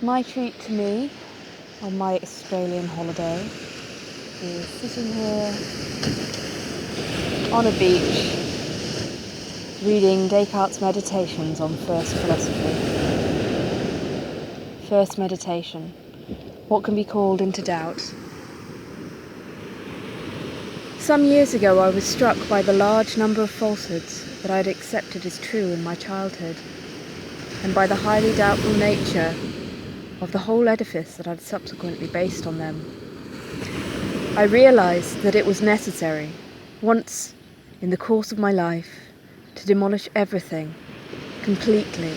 My treat to me on my Australian holiday is sitting here on a beach reading Descartes' Meditations on first philosophy. First meditation. What can be called into doubt? Some years ago I was struck by the large number of falsehoods that I had accepted as true in my childhood, and by the highly doubtful nature of the whole edifice that I had subsequently based on them. I realised that it was necessary, once in the course of my life, to demolish everything completely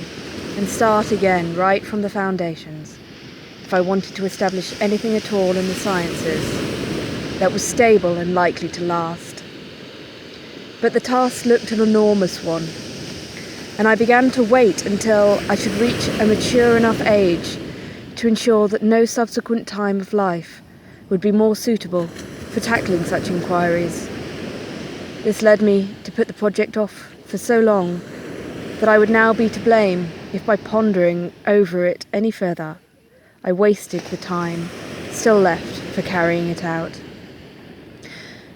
and start again right from the foundations if I wanted to establish anything at all in the sciences that was stable and likely to last. But the task looked an enormous one, and I began to wait until I should reach a mature enough age to ensure that no subsequent time of life would be more suitable for tackling such inquiries. This led me to put the project off for so long that I would now be to blame if by pondering over it any further I wasted the time still left for carrying it out.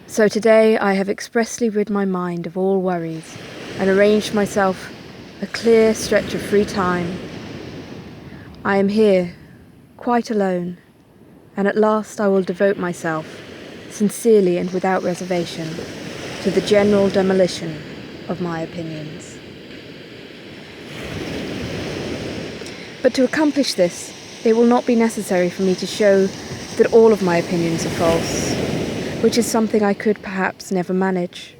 So today I have expressly rid my mind of all worries and arranged myself a clear stretch of free time. I am here, quite alone, and at last I will devote myself, sincerely and without reservation, to the general demolition of my opinions. But to accomplish this, it will not be necessary for me to show that all of my opinions are false, which is something I could perhaps never manage.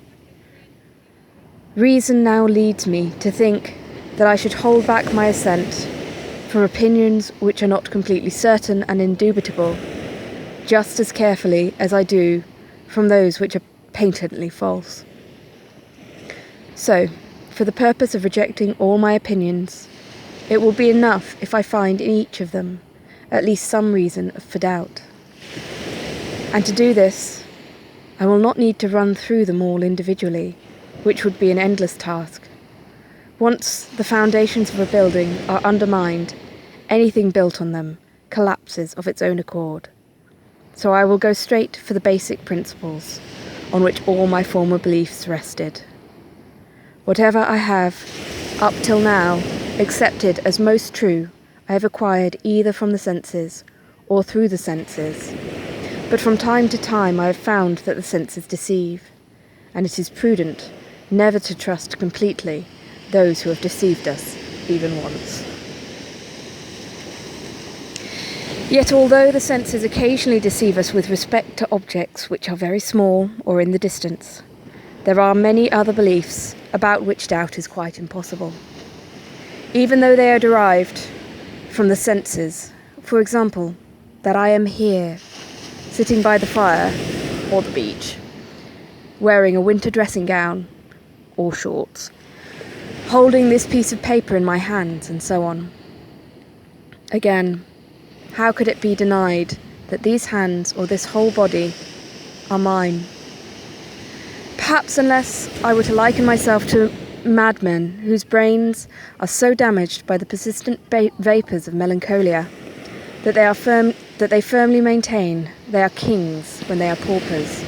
Reason now leads me to think that I should hold back my assent from opinions which are not completely certain and indubitable, just as carefully as I do from those which are patently false. So, for the purpose of rejecting all my opinions, it will be enough if I find in each of them at least some reason for doubt. And to do this, I will not need to run through them all individually, which would be an endless task. Once the foundations of a building are undermined, anything built on them collapses of its own accord. So I will go straight for the basic principles on which all my former beliefs rested. Whatever I have, up till now, accepted as most true, I have acquired either from the senses or through the senses. But from time to time I have found that the senses deceive, and it is prudent never to trust completely those who have deceived us even once. Yet although the senses occasionally deceive us with respect to objects which are very small or in the distance, there are many other beliefs about which doubt is quite impossible, even though they are derived from the senses. For example, that I am here, sitting by the fire or the beach, wearing a winter dressing gown or shorts, holding this piece of paper in my hands, and so on. Again, how could it be denied that these hands or this whole body are mine? Perhaps unless I were to liken myself to madmen whose brains are so damaged by the persistent vapours of melancholia that they firmly maintain they are kings when they are paupers,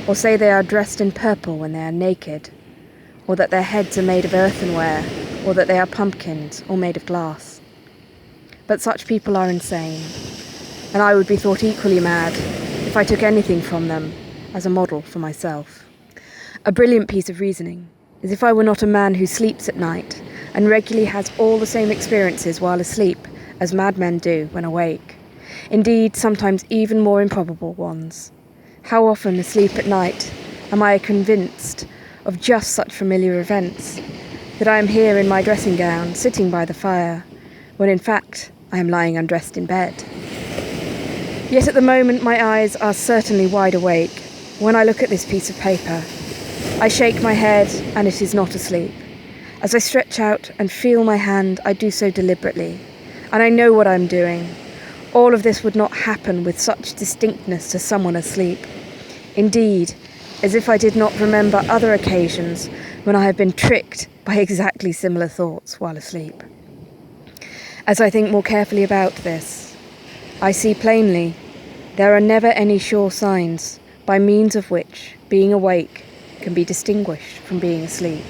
or say they are dressed in purple when they are naked, or that their heads are made of earthenware, or that they are pumpkins or made of glass. But such people are insane, and I would be thought equally mad if I took anything from them as a model for myself. A brilliant piece of reasoning is if I were not a man who sleeps at night and regularly has all the same experiences while asleep as madmen do when awake. Indeed, sometimes even more improbable ones. How often asleep at night am I convinced of just such familiar events, that I am here in my dressing gown, sitting by the fire, when in fact I am lying undressed in bed. Yet at the moment my eyes are certainly wide awake. When I look at this piece of paper, I shake my head and it is not asleep. As I stretch out and feel my hand, I do so deliberately, and I know what I'm doing. All of this would not happen with such distinctness to someone asleep. Indeed, as if I did not remember other occasions when I have been tricked by exactly similar thoughts while asleep. As I think more carefully about this, I see plainly there are never any sure signs by means of which being awake can be distinguished from being asleep.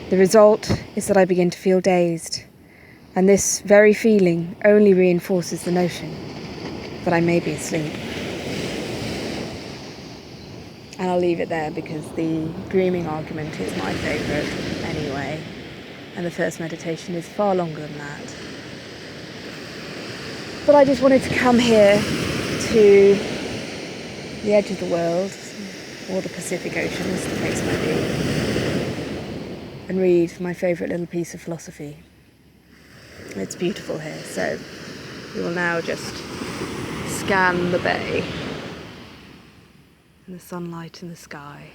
The result is that I begin to feel dazed, and this very feeling only reinforces the notion that I may be asleep. And I'll leave it there because the dreaming argument is my favourite anyway, and the first meditation is far longer than that. But I just wanted to come here to the edge of the world, or the Pacific Ocean as the case may be, and read my favourite little piece of philosophy. It's beautiful here, so we will now just scan the bay and the sunlight in the sky.